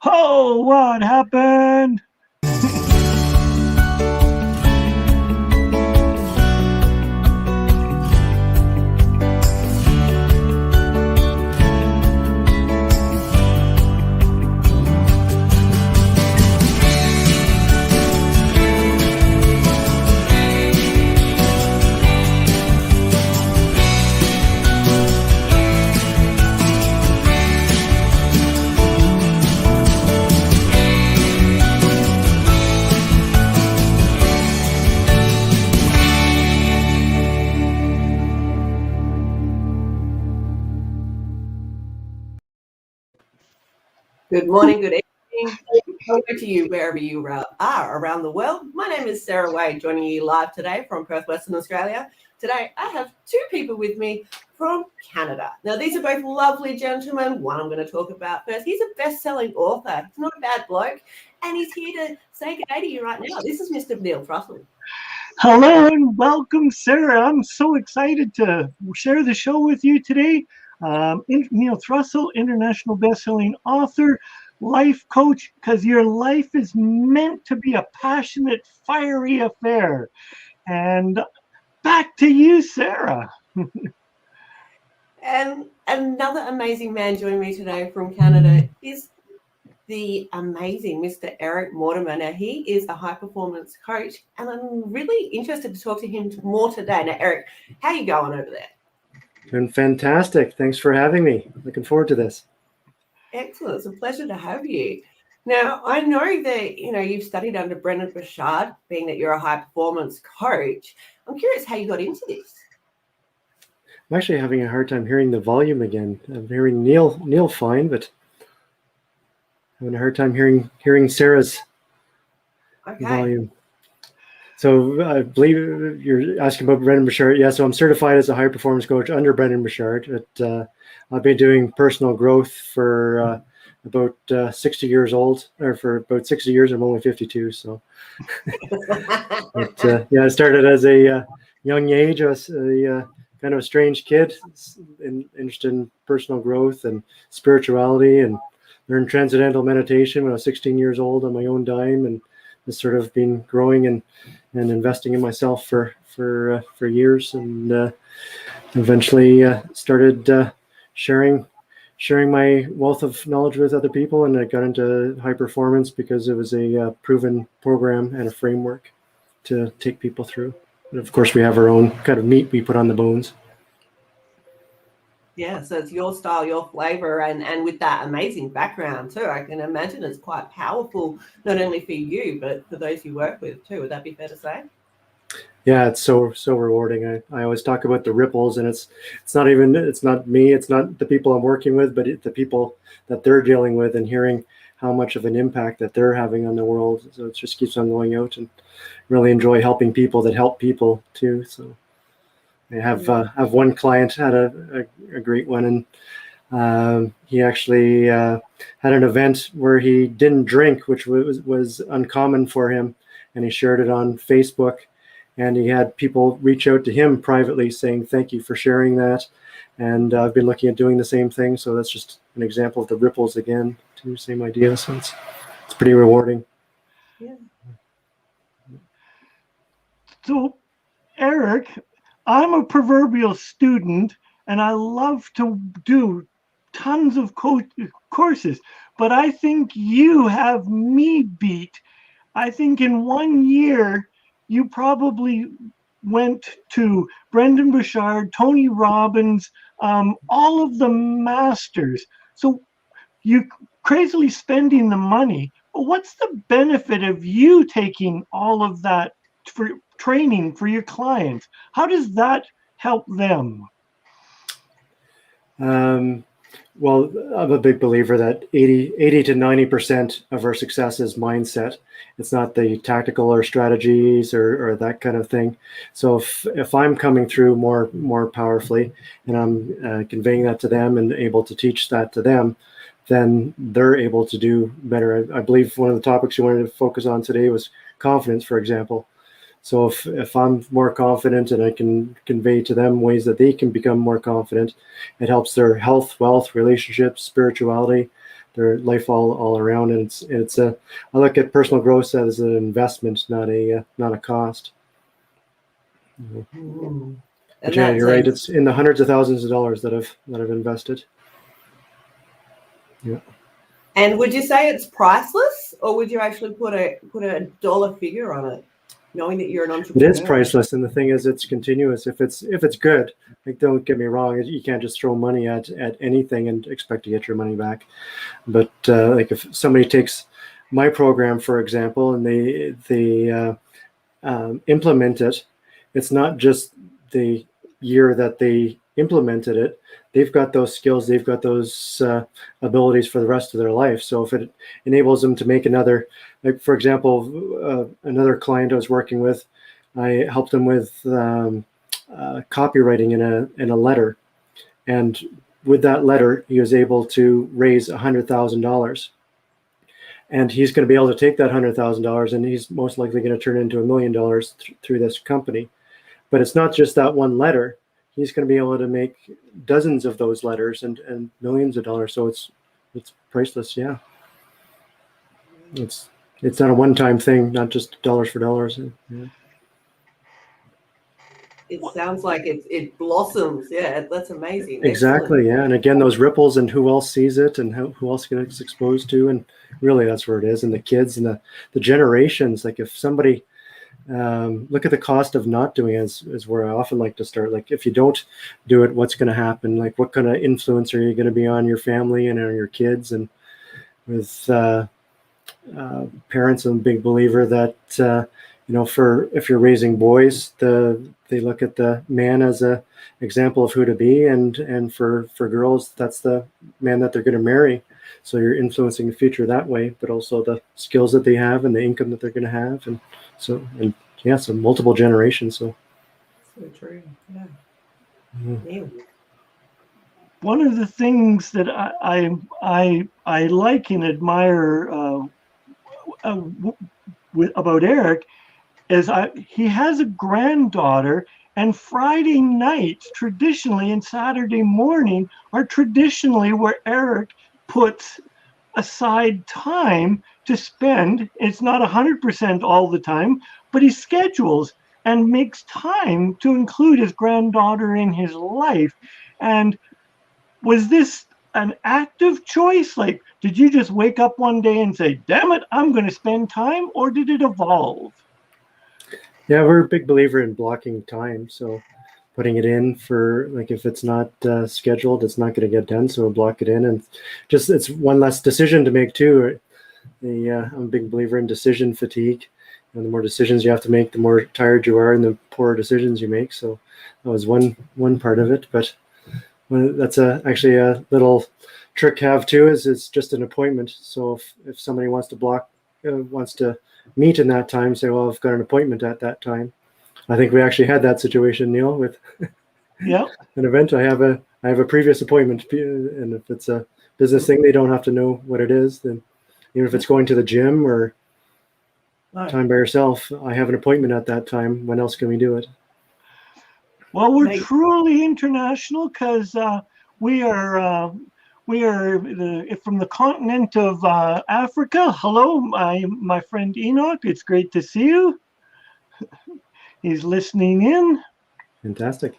Oh, what happened? Good morning, good evening. Hello to you wherever you are around the world. My name is Sarah Wade, joining you live today from Perth, Western Australia. Today, I have two people with me from Canada. Now, these are both lovely gentlemen. One I'm going to talk about first. He's a best-selling author. He's not a bad bloke. And he's here to say good day to you right now. This is Mr. Neil Thrussell. Hello and welcome, Sarah. I'm so excited to share the show with you today. Neil Thrussell, international best-selling author, life coach, because your life is meant to be a passionate, fiery affair. And back to you, Sarah. And another amazing man joining me today from Canada is the amazing Mr. Eric Mortimer. Now, he is a high-performance coach, and I'm really interested to talk to him more today. Now, Eric, how are you going over there? Been fantastic. Thanks for having me. Looking forward to this. Excellent. It's a pleasure to have you. Now, I know that, you've studied under Brendan Burchard, being that you're a high-performance coach. I'm curious how you got into this. I'm actually having a hard time hearing the volume again. I'm hearing Neil fine, but having a hard time hearing Sarah's volume. So I believe you're asking about Brendan Burchard. Yeah, so I'm certified as a high performance coach under Brendan Burchard. I've been doing personal growth for about 60 years old, or for about 60 years. I'm only 52, so. But, I started as a young age. I was a kind of a strange kid, interested in personal growth and spirituality, and learned transcendental meditation when I was 16 years old on my own dime, and has sort of been growing and investing in myself for years, and eventually started sharing my wealth of knowledge with other people, and I got into high performance because it was a proven program and a framework to take people through. And of course, we have our own kind of meat we put on the bones. Yeah, so it's your style, your flavor, and with that amazing background too. I can imagine it's quite powerful, not only for you, but for those you work with too. Would that be fair to say? Yeah, it's so rewarding. I always talk about the ripples, and it's not me, it's not the people I'm working with, but the people that they're dealing with, and hearing how much of an impact that they're having on the world. So it just keeps on going out, and really enjoy helping people that help people too. So I have one client had a great one, and he actually had an event where he didn't drink, which was uncommon for him, and he shared it on Facebook. And he had people reach out to him privately saying, thank you for sharing that. And I've been looking at doing the same thing. So that's just an example of the ripples again, to the same idea. So it's pretty rewarding. Yeah. So, Eric, I'm a proverbial student, and I love to do tons of courses, but I think you have me beat. I think in 1 year, you probably went to Brendan Burchard, Tony Robbins, all of the masters. So you crazily spending the money, but what's the benefit of you taking all of that for training for your clients? How does that help them? Well, I'm a big believer that 80 to 90% of our success is mindset. It's not the tactical or strategies or that kind of thing. So if I'm coming through more powerfully, and I'm conveying that to them and able to teach that to them, then they're able to do better. I believe one of the topics you wanted to focus on today was confidence, for example. So if I'm more confident and I can convey to them ways that they can become more confident, it helps their health, wealth, relationships, spirituality, their life all around. And I look at personal growth as an investment, not a cost. But yeah, you're right. It's in the hundreds of thousands of dollars that I've invested. Yeah. And would you say it's priceless, or would you actually put a dollar figure on it, knowing that you're an entrepreneur? It is priceless, and the thing is, it's continuous. If it's good, like, don't get me wrong, you can't just throw money at anything and expect to get your money back. But like if somebody takes my program, for example, and they implement it, it's not just the year that they implemented it. They've got those skills, they've got those abilities for the rest of their life. So if it enables them to make another, like for example, another client I was working with, I helped them with copywriting in a letter, and with that letter, he was able to raise $100,000. And he's going to be able to take that $100,000, and he's most likely going to turn into $1 million through this company. But it's not just that one letter. He's going to be able to make dozens of those letters and millions of dollars. So it's priceless. Yeah. It's not a one-time thing, not just dollars for dollars. Yeah. It sounds like it blossoms. Yeah, that's amazing. Exactly. Excellent. Yeah. And again, those ripples and who else sees it and who else gets exposed to, and really that's where it is. And the kids and the generations, like if somebody, look at the cost of not doing it is where I often like to start. Like if you don't do it, what's going to happen? Like what kind of influence are you going to be on your family and on your kids? And with parents, I'm a big believer that if you're raising boys, they look at the man as a example of who to be, and for girls, that's the man that they're going to marry. So you're influencing the future that way, but also the skills that they have and the income that they're going to have, and so multiple generations. So true. Yeah. Yeah. One of the things that I like and admire about Eric is he has a granddaughter, and Friday nights traditionally and Saturday morning are traditionally where Eric puts aside time to spend. It's not 100% all the time, but he schedules and makes time to include his granddaughter in his life. And was this an active choice? Like, did you just wake up one day and say, damn it, I'm going to spend time, or did it evolve? Yeah, we're a big believer in blocking time. So putting it in for, like, if it's not scheduled, it's not going to get done. So we'll block it in, and just it's one less decision to make too. I'm a big believer in decision fatigue. And the more decisions you have to make, the more tired you are, and the poorer decisions you make. So that was one part of it. But that's actually a little trick to have too. Is it's just an appointment. So if somebody wants to meet in that time, say, well, I've got an appointment at that time. I think we actually had that situation, Neil, with an event. I have a previous appointment, and if it's a business thing, they don't have to know what it is. Then even if it's going to the gym or time by yourself, I have an appointment at that time. When else can we do it? Well, we're truly international because we are from the continent of Africa. Hello, my friend Enoch. It's great to see you. He's listening in. Fantastic.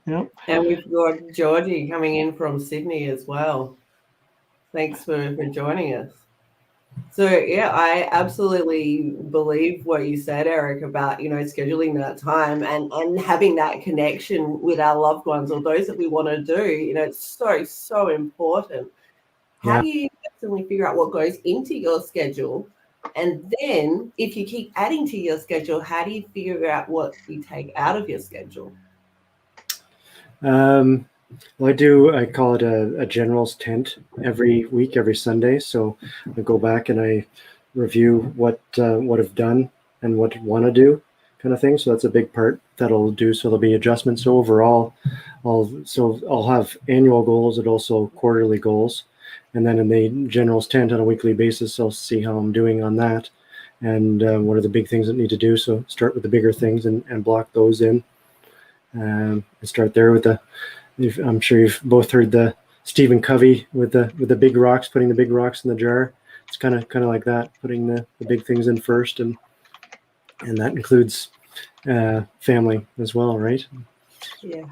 Yep. And we've got Georgie coming in from Sydney as well. Thanks for joining us. So yeah, I absolutely believe what you said, Eric, about scheduling that time and having that connection with our loved ones or those that we want to do. It's so important. How do you personally figure out what goes into your schedule? And then if you keep adding to your schedule, how do you figure out what you take out of your schedule? Well, I call it a general's tent every week, every Sunday. So I go back and I review what I've done and what I want to do, kind of thing. So that's a big part that I'll do. So there'll be adjustments. So overall, I'll have annual goals and also quarterly goals. And then in the general's tent on a weekly basis, I'll see how I'm doing on that. and what are the big things that need to do. So start with the bigger things and block those in. And start there with I'm sure you've both heard the Stephen Covey with the big rocks, putting the big rocks in the jar. It's kind of like that, putting the big things in first, and that includes family as well, right? Yeah,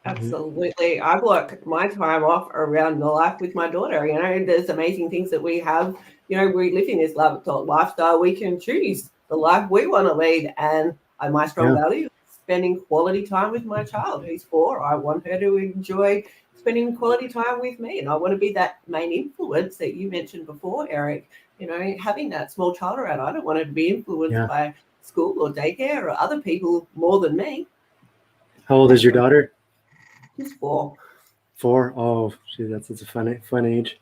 absolutely. I block my time off around the life with my daughter. You know, there's amazing things that we have. You know, we live in this lifestyle. We can choose the life we want to lead. And my strong value is spending quality time with my child who's 4. I want her to enjoy spending quality time with me. And I want to be that main influence that you mentioned before, Eric. You know, having that small child around, I don't want her to be influenced by school or daycare or other people more than me. How old is your daughter? She's 4. 4? Oh, that's a fun age.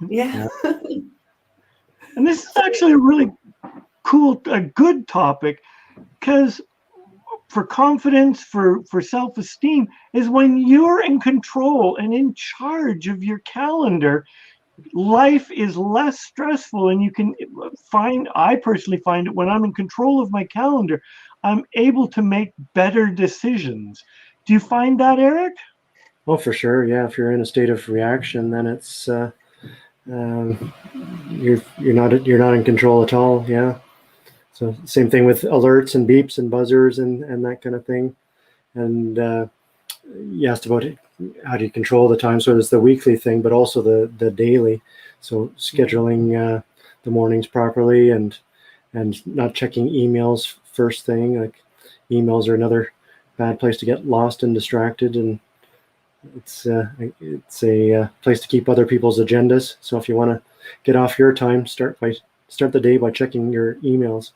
Yeah. And this is actually a really cool, a good topic, because for confidence, for self-esteem, is when you're in control and in charge of your calendar, life is less stressful, and you can I personally find it when I'm in control of my calendar, I'm able to make better decisions. Do you find that, Eric? Oh, for sure. Yeah. If you're in a state of reaction, then it's you're not in control at all. Yeah. So same thing with alerts and beeps and buzzers and that kind of thing. And you asked about how do you control the time. So there's the weekly thing, but also the daily. So scheduling the mornings properly and not checking emails first thing. Like emails are another bad place to get lost and distracted, and it's a place to keep other people's agendas. So if you want to get off your time, start the day by checking your emails.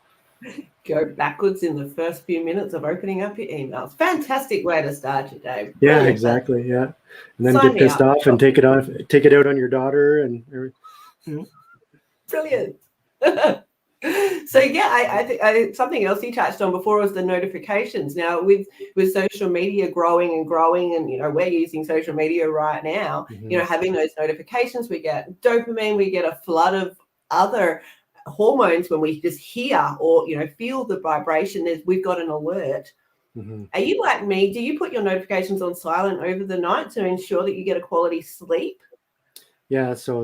Go backwards in the first few minutes of opening up your emails. Fantastic way to start your day. Yeah, brilliant. Exactly. Yeah, and then get pissed off and take it out on your daughter and everything. Brilliant. So yeah, I think something else you touched on before was the notifications. Now with social media growing, and you know, we're using social media right now. You know, having those notifications, we get dopamine, we get a flood of other hormones when we just hear or feel the vibration. We've got an alert. Are you like me? Do you put your notifications on silent over the night to ensure that you get a quality sleep? Yeah, so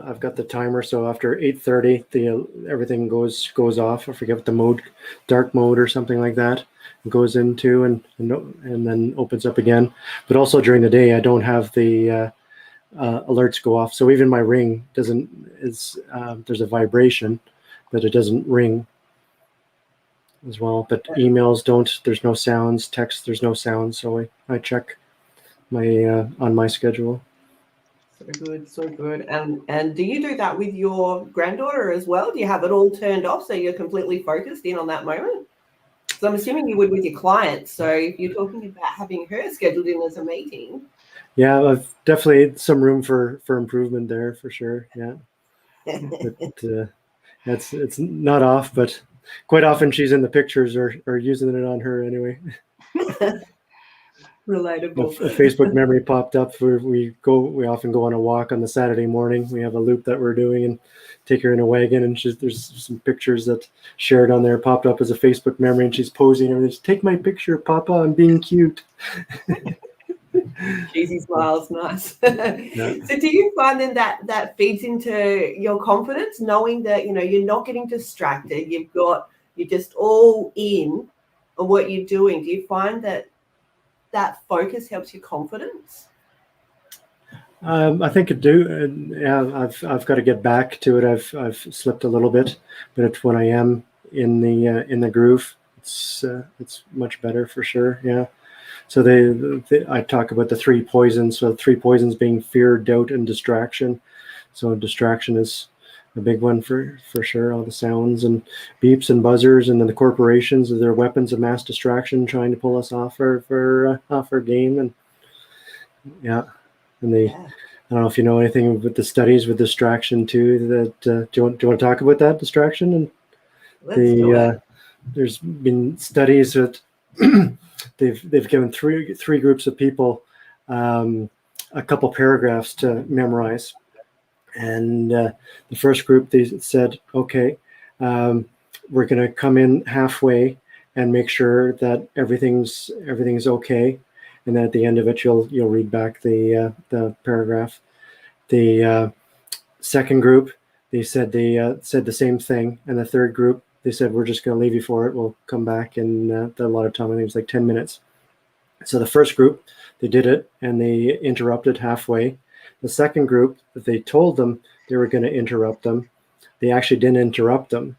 I've got the timer. So after 8:30, everything goes off. I forget what the mode, dark mode or something like that, it goes into and then opens up again. But also during the day, I don't have the alerts go off. So even my ring there's a vibration, but it doesn't ring as well. But emails don't. There's no sounds. Text, there's no sounds. So I check my on my schedule. So good. And do you do that with your granddaughter as well? Do you have it all turned off so you're completely focused in on that moment? So I'm assuming you would with your clients. So if you're talking about having her scheduled in as a meeting. Yeah, I've definitely some room for improvement there for sure. Yeah, but it's not off, but quite often she's in the pictures or using it on her anyway. Relatable. A Facebook memory popped up where we often go on a walk on the Saturday morning. We have a loop that we're doing and take her in a wagon, and there's some pictures that shared on there, popped up as a Facebook memory, and she's posing and everything. Take my picture, Papa, I'm being cute. Cheesy smiles, nice. Yeah. So do you find then that feeds into your confidence, knowing that you're not getting distracted, you're just all in on what you're doing? Do you find that focus helps your confidence? I think it do. Yeah, I've got to get back to it. I've slipped a little bit, but it's when I am in the groove, it's much better for sure. Yeah. So I talk about the 3 poisons. So 3 poisons being fear, doubt, and distraction. So distraction is a big one for sure. All the sounds and beeps and buzzers, and then the corporations with their weapons of mass distraction trying to pull us off our game. And yeah, and I don't know if you know anything with the studies with distraction too. That do you want to talk about that distraction? And there's been studies that they've given three groups of people a couple paragraphs to memorize. And the first group, they said, okay, we're going to come in halfway and make sure that everything's okay, and then at the end of it you'll read back the paragraph. The second group, they said the same thing, and the third group, they said, we're just going to leave you for it, we'll come back in a lot of time. I think it was like 10 minutes. So the first group, they did it and they interrupted halfway. The second group, they told them they were going to interrupt them, they actually didn't interrupt them.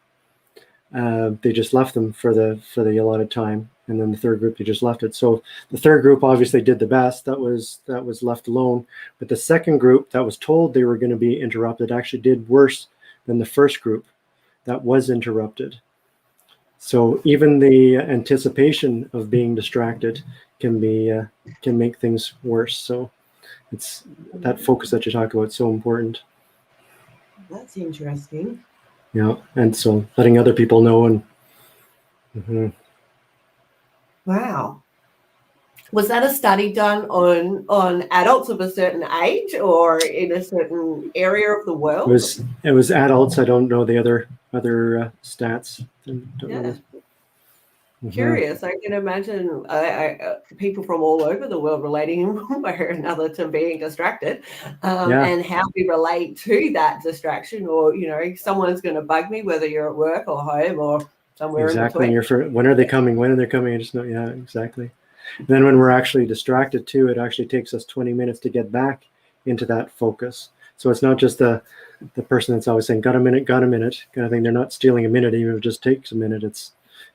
They just left them for the allotted time, and then the third group, they just left it. So the third group obviously did the best. That was left alone. But the second group that was told they were going to be interrupted actually did worse than the first group that was interrupted. So even the anticipation of being distracted can make things worse. So it's that focus that you talk about, so important. That's interesting. Yeah, and so letting other people know. And Wow. Was that a study done on adults of a certain age or in a certain area of the world? It was adults. I don't know the other stats. Don't know. Curious. I can imagine people from all over the world relating one way or another to being distracted, and how we relate to that distraction. Or someone's going to bug me, whether you're at work or home or somewhere exactly. in between. When are they coming? When are they coming? I just know. Yeah, exactly. And then when we're actually distracted too, it actually takes us 20 minutes to get back into that focus. So it's not just the person that's always saying, got a minute kind of thing. They're not stealing a minute, even if it just takes a minute. It's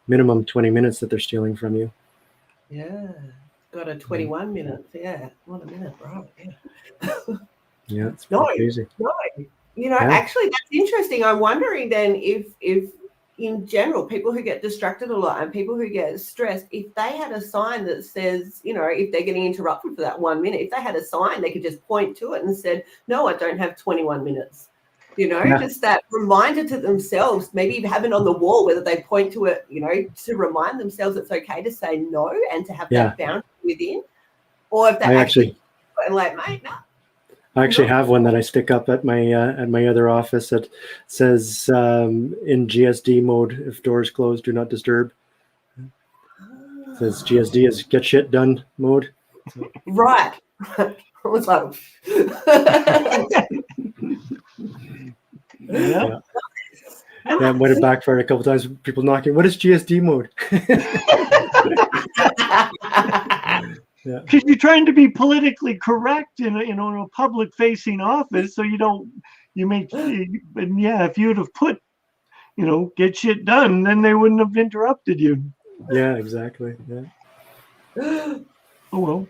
minimum 20 minutes that they're stealing from you. Yeah. Got a 21 minutes. Yeah. What a minute. Right. Yeah. Yeah. It's crazy. No. Actually, that's interesting. I'm wondering then if in general, people who get distracted a lot and people who get stressed, if they had a sign that says, if they're getting interrupted for that 1 minute, if they had a sign, they could just point to it and said, no, I don't have 21 minutes. Just that reminder to themselves, maybe even have it on the wall, whether they point to it, to remind themselves it's okay to say no and to have that boundary within. Or if they actually like, mate, no. I actually have one that I stick up at my other office that says in GSD mode, if doors closed, do not disturb. It says GSD is get shit done mode. So. Right. I was like, yeah, it might have backfired a couple times. People knocking. What is GSD mode? Yeah, because you're trying to be politically correct in a public-facing office, so if you would have put, get shit done, then they wouldn't have interrupted you. Yeah, exactly. Yeah. Oh well.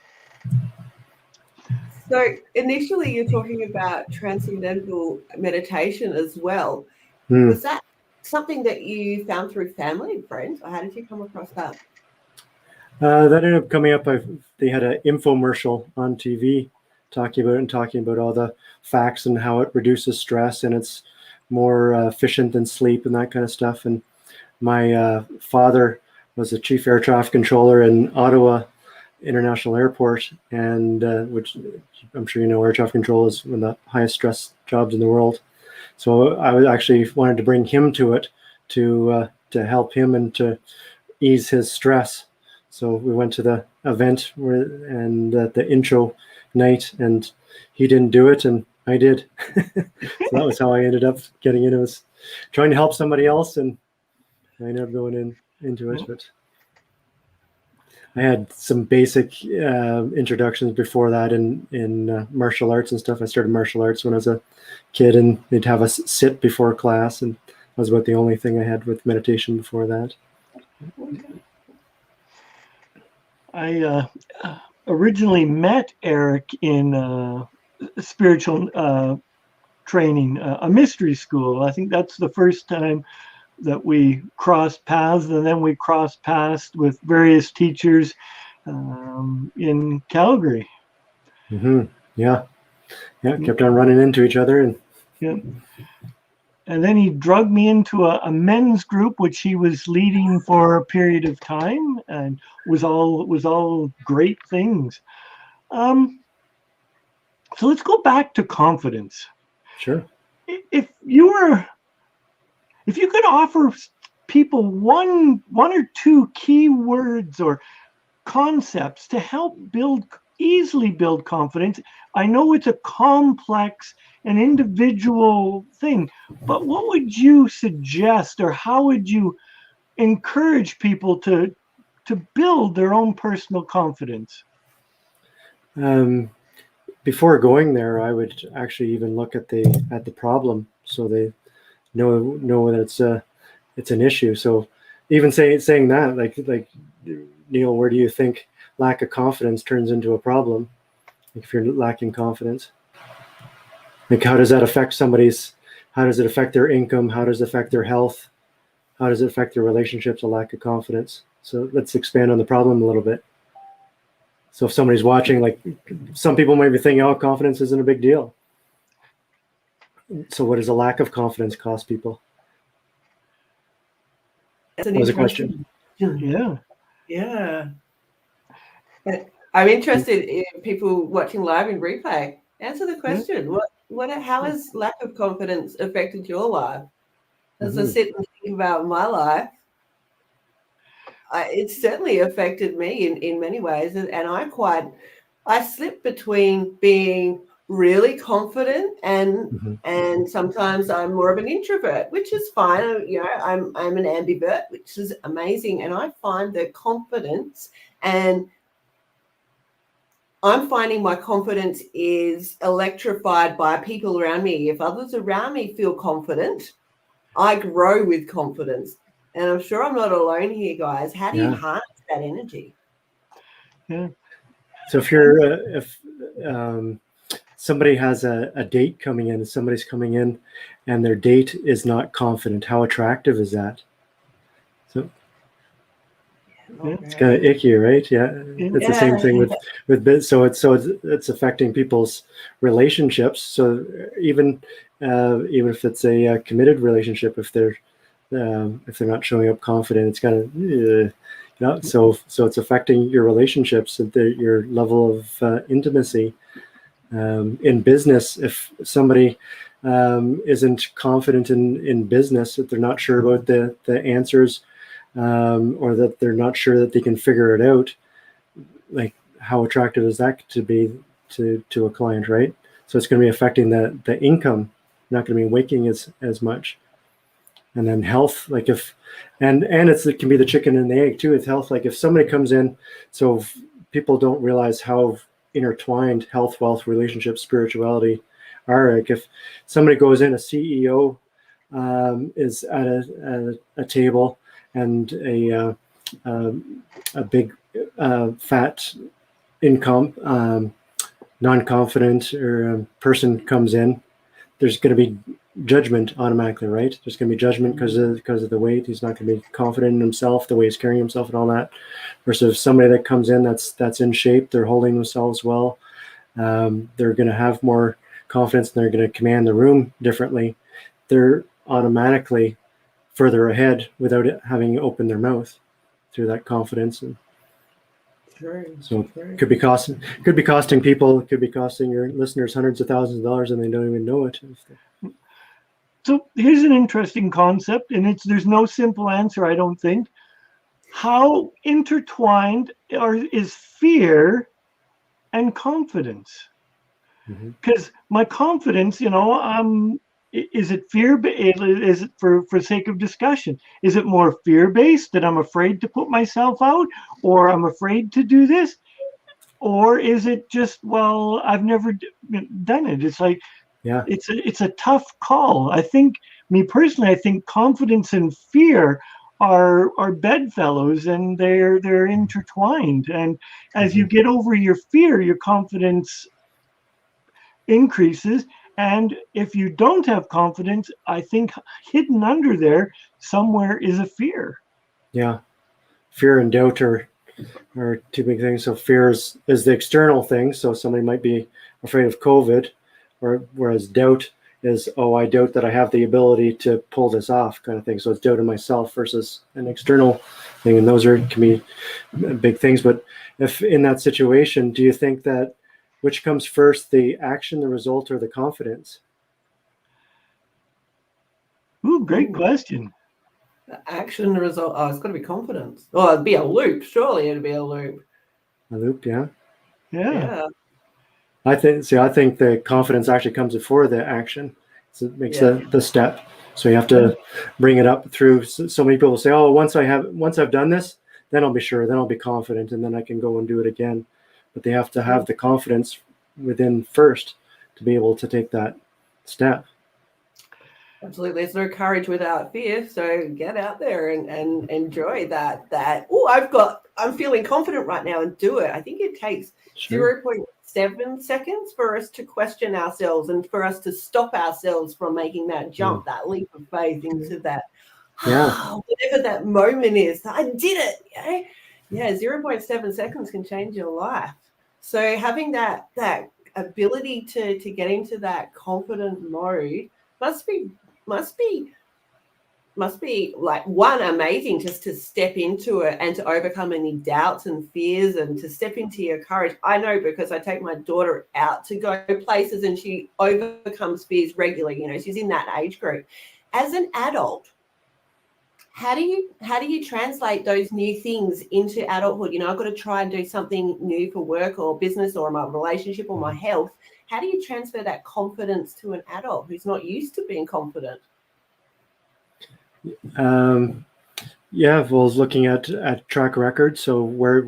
So initially, you're talking about transcendental meditation as well. Was that something that you found through family and friends, or how did you come across that? That ended up coming up. They had an infomercial on TV talking about all the facts and how it reduces stress and it's more efficient than sleep and that kind of stuff. And my father was the chief air traffic controller in Ottawa International Airport, and which I'm sure air traffic control is one of the highest stress jobs in the world. So I actually wanted to bring him to it to help him and to ease his stress. So we went to the event and the intro night, and he didn't do it, and I did. So that was how I ended up getting into it. I was trying to help somebody else, and I ended up going into it. But I had some basic introductions before that in martial arts and stuff. I started martial arts when I was a kid, and they'd have us sit before class, and that was about the only thing I had with meditation before that. I originally met Eric in spiritual training, a mystery school. I think that's the first time that we crossed paths, and then we crossed paths with various teachers in Calgary. Mm-hmm. Yeah, kept on running into each other, and then he drugged me into a men's group, which he was leading for a period of time, and was all great things. So let's go back to confidence. Sure. If you could offer people one or two key words or concepts to help easily build confidence? I know it's a complex and individual thing, but what would you suggest, or how would you encourage people to build their own personal confidence? Before going there, I would actually even look at the problem, so they know that it's an issue. So even saying that, like Neil, where do you think lack of confidence turns into a problem? Like if you're lacking confidence, like how does that affect how does it affect their income? How does it affect their health? How does it affect their relationships? A lack of confidence. So let's expand on the problem a little bit. So if somebody's watching, like some people might be thinking, oh, confidence isn't a big deal. So what does a lack of confidence cost people? That's an That was a interesting Yeah. Yeah. I'm interested in people watching live in replay. Answer the question. How has lack of confidence affected your life? As I sit and think about my life, it's certainly affected me in many ways. And I slip between being really confident and sometimes I'm more of an introvert, which is fine. You know, I'm an ambivert, which is amazing. And I find that confidence, and I'm finding my confidence is electrified by people around me. If others around me feel confident, I grow with confidence. And I'm sure I'm not alone here, guys. How do you harness that energy? Yeah. So if somebody has a date coming in, somebody's coming in and their date is not confident, how attractive is that? So it's kind of icky, right? Yeah. It's the same thing with so it's affecting people's relationships. So even if it's a committed relationship, if they're not showing up confident, it's kind of so it's affecting your relationships and your level of intimacy. In business, if somebody isn't confident in business, if they're not sure about the answers, or that they're not sure that they can figure it out, like how attractive is that to be to a client, right? So it's going to be affecting the income, not going to be waking as much. And then health, like it can be the chicken and the egg too with health. Like if somebody comes in, so people don't realize how intertwined health, wealth, relationships, spirituality are. Like if somebody goes in, a CEO is at a table, and a big fat income non-confident or person comes in, there's going to be judgment automatically, right? There's going to be judgment because of the weight. He's not going to be confident in himself, the way he's carrying himself and all that. Versus somebody that comes in that's in shape, they're holding themselves well, they're going to have more confidence, and they're going to command the room differently. They're automatically further ahead without it having opened their mouth through that confidence. And so it could be costing people, it could be costing your listeners hundreds of thousands of dollars, and they don't even know it. So here's an interesting concept, and there's no simple answer, I don't think. How intertwined is fear and confidence? Because my confidence, is it fear? Is it for sake of discussion? Is it more fear-based, that I'm afraid to put myself out, or I'm afraid to do this? Or is it just, well, I've never done it? It's like, it's a tough call. I think, me personally, I think confidence and fear are bedfellows, and they're intertwined. And as you get over your fear, your confidence increases. And if you don't have confidence, I think hidden under there somewhere is a fear. Yeah. Fear and doubt are two big things. So fear is the external thing. So somebody might be afraid of COVID, whereas doubt is, I doubt that I have the ability to pull this off, kind of thing. So it's doubt in myself versus an external thing. And those can be big things. But if in that situation, do you think that which comes first, the action, the result, or the confidence? Ooh, great question. The action result. Oh, it's got to be confidence. Oh, it'd be a loop. Surely it'd be a loop. A loop, yeah. Yeah. I think the confidence actually comes before the action. So it makes the step. So you have to bring it up through. So many people say, "Oh, once I've done this, then I'll be sure. Then I'll be confident, and then I can go and do it again." But they have to have the confidence within first to be able to take that step. Absolutely. There's no courage without fear. So get out there and enjoy that. Oh, I'm feeling confident right now, and do it. I think it takes 0.7 seconds for us to question ourselves and for us to stop ourselves from making that jump, that leap of faith into that, whatever that moment is. I did it. Yeah, 0.7 seconds can change your life. So having that ability to get into that confident mode must be like, one, amazing just to step into it and to overcome any doubts and fears and to step into your courage. I know, because I take my daughter out to go places and she overcomes fears regularly. She's in that age group. As an adult, how do you translate those new things into adulthood? I've got to try and do something new for work or business or my relationship or my health. How do you transfer that confidence to an adult who's not used to being confident? I was looking at track record. So where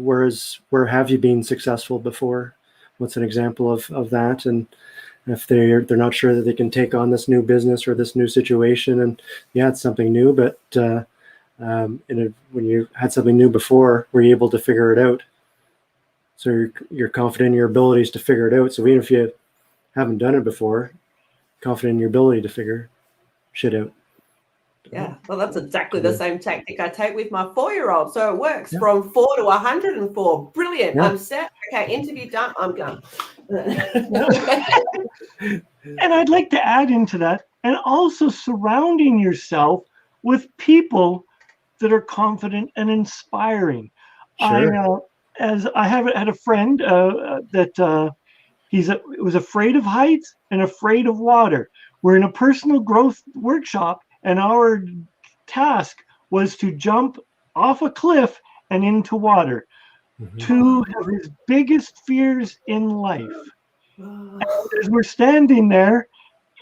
have you been successful before? What's an example of that? And if they're not sure that they can take on this new business or this new situation, and it's something new, but when you had something new before, were you able to figure it out? So you're confident in your abilities to figure it out. So even if you haven't done it before, confident in your ability to figure shit out. Yeah, well, that's exactly the same tactic I take with my 4-year-old. So it works from 4 to 104. Brilliant. I'm set. Okay, interview done. I'm gone. And I'd like to add into that, and also surrounding yourself with people that are confident and inspiring. Sure. I had a friend that was afraid of heights and afraid of water. We're in a personal growth workshop, and our task was to jump off a cliff and into water. Two of his biggest fears in life. And as we're standing there,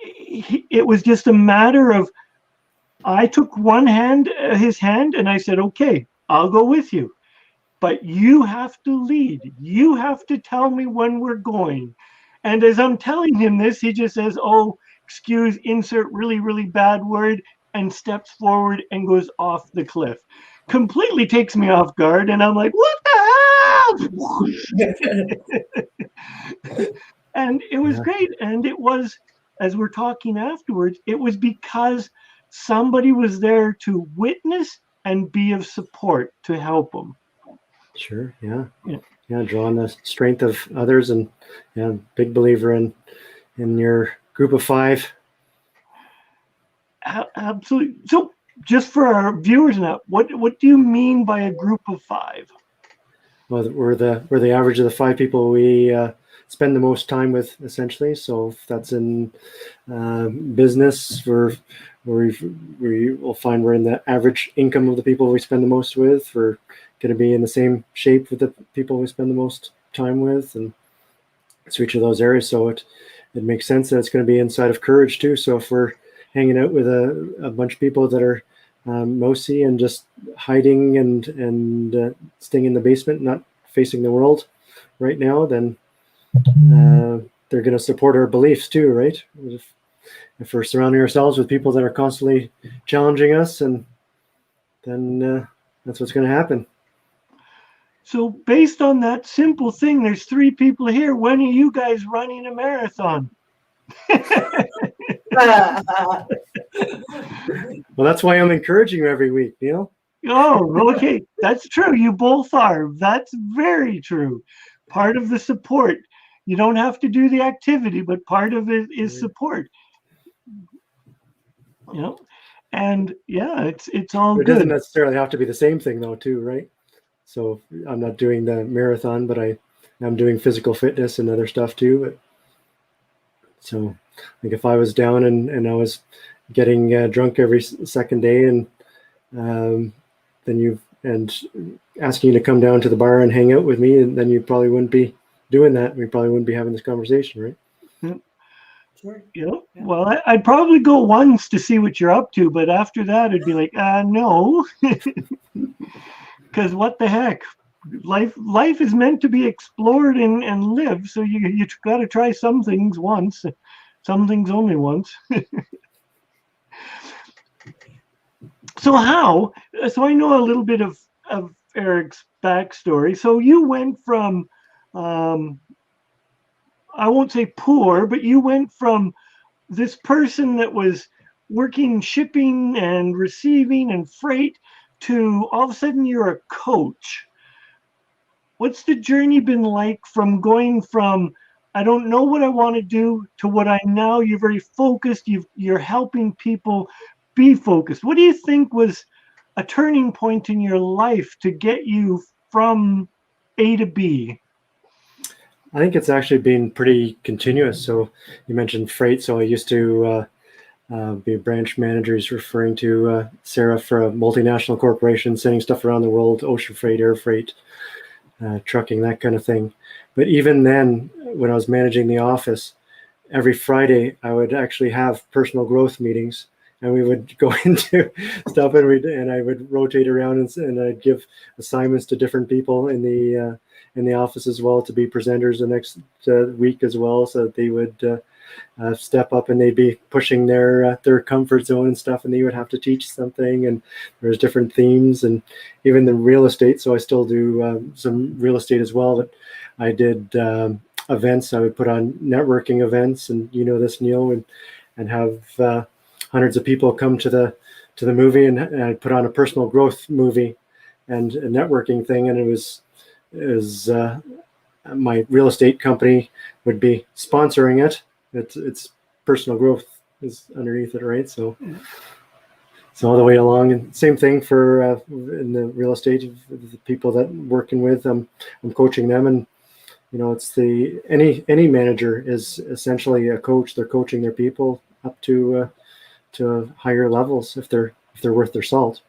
it was just a matter of, I took his hand, and I said, "Okay, I'll go with you. But you have to lead. You have to tell me when we're going." And as I'm telling him this, he just says, "Oh, excuse, insert really, really bad word," and steps forward and goes off the cliff. Completely takes me off guard. And I'm like, "What the hell?" And it was great. And it was, as we're talking afterwards, it was because somebody was there to witness and be of support to help them. Sure. Yeah. Draw on the strength of others, and big believer in your group of 5. Absolutely. So, just for our viewers now, what do you mean by a group of 5? Well, we're the average of the 5 people we spend the most time with, essentially. So if that's in business, we will find we're in the average income of the people we spend the most with. We're going to be in the same shape with the people we spend the most time with, and so each of those areas. So it makes sense that it's going to be inside of courage too. So if we're hanging out with a bunch of people that are mosey and just hiding and staying in the basement, not facing the world right now, then they're going to support our beliefs too, right? If we're surrounding ourselves with people that are constantly challenging us, and then that's what's going to happen. So based on that simple thing, there's 3 people here. When are you guys running a marathon? Well, that's why I'm encouraging you every week, Neil. Oh, okay. That's true. You both are. That's very true. Part of the support. You don't have to do the activity, but part of it is support. And it's all It good. doesn't necessarily have to be the same thing though, too, right? So I'm not doing the marathon, but I'm doing physical fitness and other stuff too. But, so like if I was down and I was getting drunk every second day and then and asking you to come down to the bar and hang out with me, and then you probably wouldn't be doing that. We probably wouldn't be having this conversation, right? Sure. Well, I'd probably go once to see what you're up to, but after that, it'd be like, no, because what the heck? Life is meant to be explored and lived, so you got to try some things once, some things only once. So I know a little bit of Eric's backstory. So you went from, I won't say poor, but you went from this person that was working shipping and receiving and freight to all of a sudden you're a coach. What's the journey been like from going from I don't know what I want to do to what I now you're very focused, you're helping people be focused. What do you think was a turning point in your life to get you from A to B? I think it's actually been pretty continuous. So you mentioned freight. So I used to be a branch manager. He's referring to Sarah for a multinational corporation, sending stuff around the world, ocean freight, air freight, trucking, that kind of thing. But even then, when I was managing the office, every Friday I would actually have personal growth meetings, and we would go into stuff, and I would rotate around, and I'd give assignments to different people in the office as well to be presenters the next week as well, so that they would step up, and they'd be pushing their comfort zone and stuff, and they would have to teach something, and there's different themes, and even the real estate. So I still do some real estate as well, but I did events. I would put on networking events, and you know this, Neil, and have hundreds of people come to the movie, and I put on a personal growth movie and a networking thing, and it was my real estate company would be sponsoring it. It's personal growth is underneath it, right? So all the way along, and same thing for in the real estate, the people that I'm working with, I'm coaching them, and you know, it's any manager is essentially a coach. They're coaching their people up to higher levels if they're worth their salt.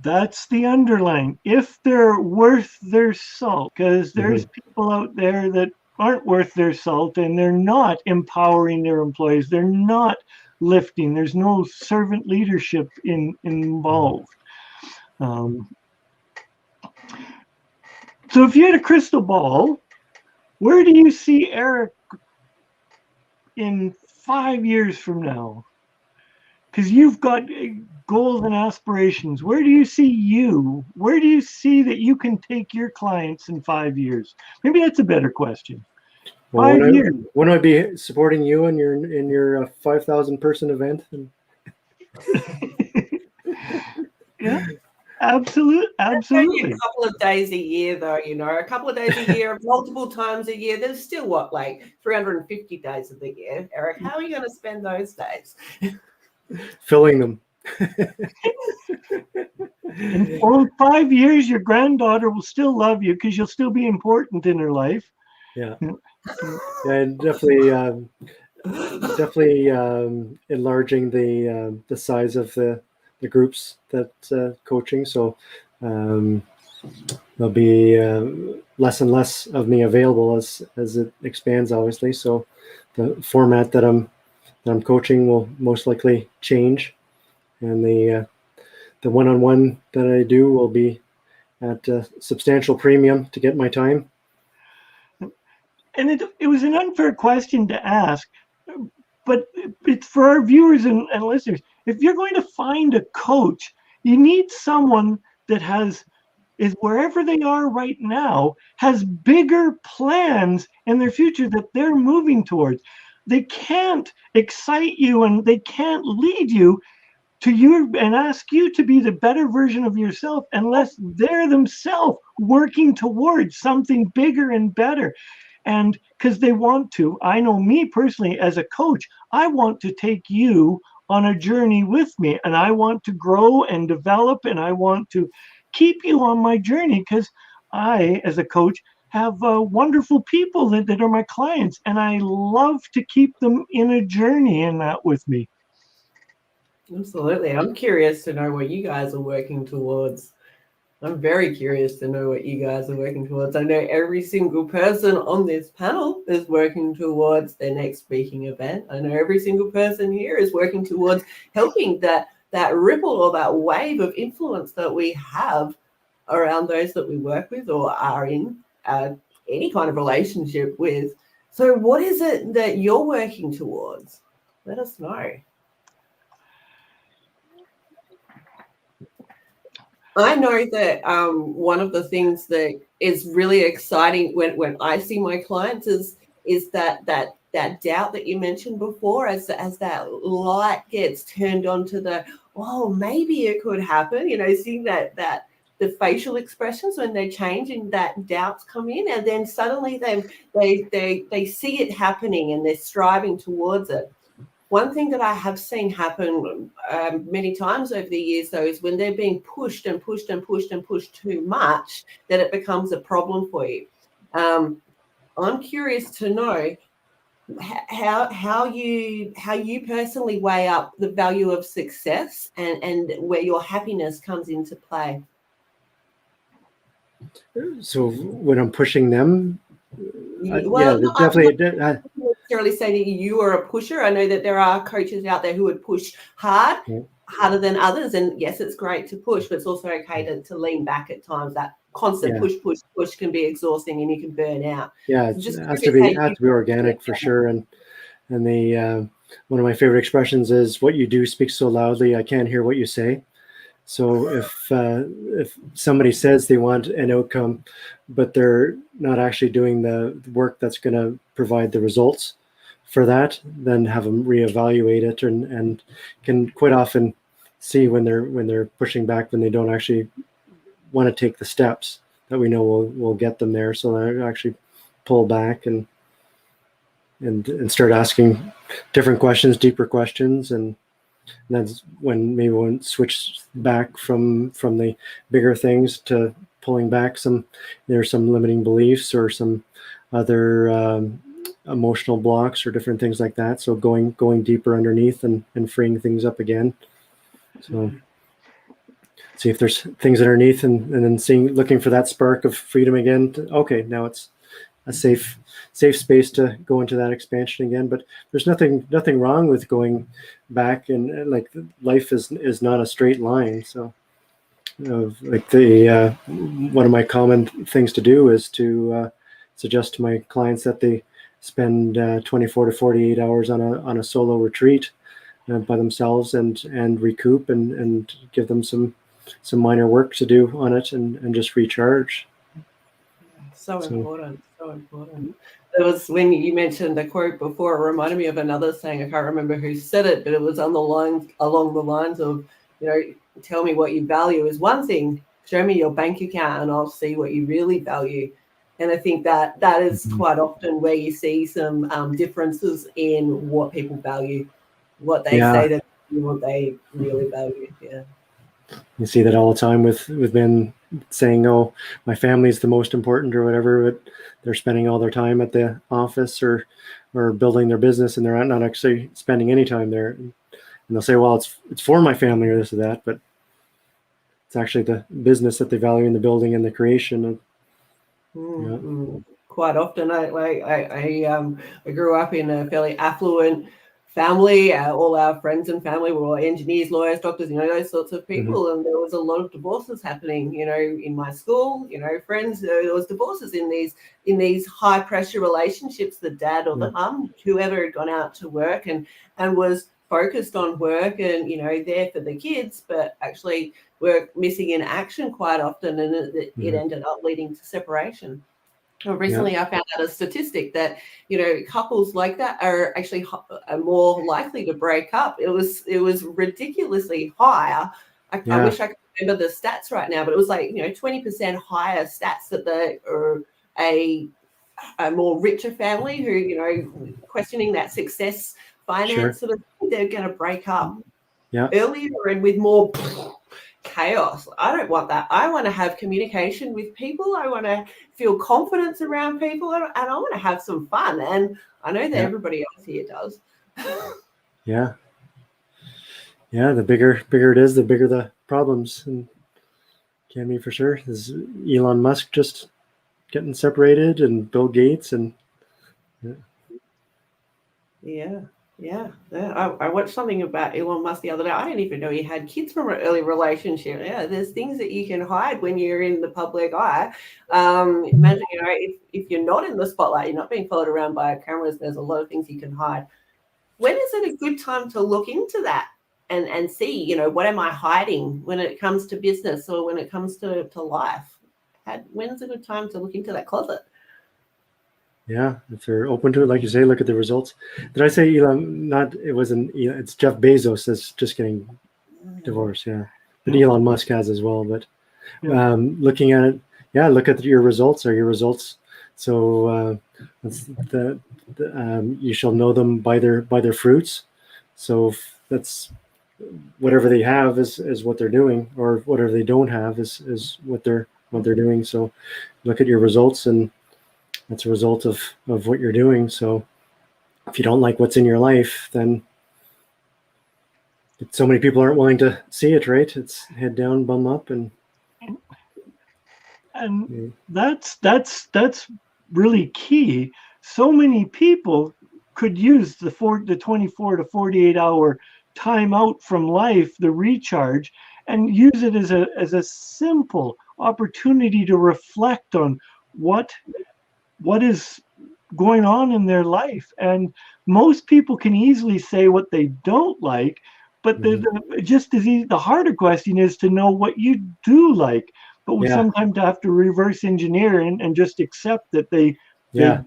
That's the underline. If they're worth their salt, because there's people out there that aren't worth their salt, and they're not empowering their employees. They're not lifting. There's no servant leadership involved. So if you had a crystal ball, where do you see Eric in 5 years from now? Because you've got goals and aspirations. Where do you see you? Where do you see that you can take your clients in 5 years? Maybe that's a better question. Well, when I be supporting you in your 5,000 person event? Yeah, absolutely. Only a couple of days a year, though. You know, a couple of days a year, multiple times a year. There's still like 350 days of the year, Eric. How are you going to spend those days? Filling them. In 5 years, your granddaughter will still love you because you'll still be important in her life. Yeah, and definitely enlarging the size of the groups that coaching. So there'll be less and less of me available as it expands, obviously. So the format that I'm coaching will most likely change, and the one-on-one that I do will be at a substantial premium to get my time. And it was an unfair question to ask, but it's for our viewers and listeners. If you're going to find a coach, you need someone that is wherever they are right now, has bigger plans in their future that they're moving towards. They can't excite you and they can't lead you to you and ask you to be the better version of yourself unless they're themselves working towards something bigger and better. And because they want to. I know me personally as a coach, I want to take you on a journey with me, and I want to grow and develop, and I want to keep you on my journey because I, as a coach, have wonderful people that are my clients, and I love to keep them in a journey in that with me. Absolutely. I'm curious to know what you guys are working towards. I'm very curious to know what you guys are working towards. I know every single person on this panel is working towards their next speaking event. I know every single person here is working towards helping that ripple or that wave of influence that we have around those that we work with or are in any kind of relationship with. So what is it that you're working towards? Let us know. I know that one of the things that is really exciting when I see my clients is that doubt that you mentioned before, as that light gets turned on to the, oh, maybe it could happen. Seeing that the facial expressions when they change and that doubts come in, and then suddenly they see it happening and they're striving towards it. One thing that I have seen happen many times over the years, though, is when they're being pushed and pushed and pushed and pushed too much, that it becomes a problem for you. I'm curious to know how you personally weigh up the value of success and where your happiness comes into play. So when I'm pushing them, Well, yeah, definitely. Not necessarily say that you are a pusher. I know that there are coaches out there who would push hard, harder than others. And yes, it's great to push, but it's also okay to lean back at times. That constant push can be exhausting and you can burn out. Yeah, So it has to be organic for sure. And the one of my favorite expressions is, "What you do speaks so loudly, I can't hear what you say." So if somebody says they want an outcome, but they're not actually doing the work that's going to provide the results for that, then have them reevaluate it, and can quite often see when they're pushing back, when they don't actually want to take the steps that we know will get them there. So they actually pull back and start asking different questions, deeper questions, and that's when maybe we'll switch back from the bigger things to pulling back there's some limiting beliefs or some other emotional blocks or different things like that. So going deeper underneath and freeing things up again. So see if there's things underneath and then looking for that spark of freedom again. Okay, now it's a safe space to go into that expansion again. But there's nothing wrong with going back, and like life is not a straight line. So like one of my common things to do is to suggest to my clients that they spend 24 to 48 hours on a solo retreat by themselves and recoup and give them some minor work to do on it and just recharge. So important. It was when you mentioned the quote before, it reminded me of another saying. I can't remember who said it, but it was along the lines of, tell me what you value is one thing, show me your bank account and I'll see what you really value. And I think that is quite often where you see some differences in what people value, what they say that what they really value. Yeah. You see that all the time with men saying, "Oh, my family is the most important," or whatever, but they're spending all their time at the office or building their business, and they're not actually spending any time there. And they'll say, "Well, it's for my family or this or that," but it's actually the business that they value in the building and the creation. Quite often, I grew up in a fairly affluent family. All our friends and family were all engineers, lawyers, doctors, those sorts of people. And there was a lot of divorces happening, in my school, friends, there was divorces in these high pressure relationships. The dad or the mum, whoever had gone out to work and was focused on work and, there for the kids, but actually were missing in action quite often. And it ended up leading to separation. Recently, I found out a statistic that couples like that are actually more likely to break up. It was ridiculously higher. I wish I could remember the stats right now, but it was like 20% higher stats that they are a more richer family who questioning that success finance sort of thing, they're going to break up earlier and with more chaos. I don't want that. I want to have communication with people. I want to feel confidence around people, and I want to have some fun. And I know that everybody else here does. Yeah, the bigger it is, the bigger the problems. And can be for sure. Is Elon Musk just getting separated, and Bill Gates, and Yeah. I watched something about Elon Musk the other day. I didn't even know he had kids from an early relationship. Yeah, there's things that you can hide when you're in the public eye. Imagine, if you're not in the spotlight, you're not being followed around by cameras, there's a lot of things you can hide. When is it a good time to look into that and see, what am I hiding when it comes to business or when it comes to life? When's a good time to look into that closet? yeah, if they're open to it, like you say, look at the results. Did I say Elon? Not, it wasn't. It's Jeff Bezos that's just getting divorced. Yeah, but Elon Musk has as well. But looking at it, yeah, look at your results. Are your results? So you shall know them by their fruits. So that's whatever they have is what they're doing, or whatever they don't have is what they're doing. So look at your results, and that's a result of what you're doing. So if you don't like what's in your life, then so many people aren't willing to see it, right? It's head down, bum up, and that's really key. So many people could use the 24 to 48 hour time out from life, the recharge, and use it as a simple opportunity to reflect on what is going on in their life. And most people can easily say what they don't like, but the harder question is to know what you do like. But we sometimes have to reverse engineer and just accept that they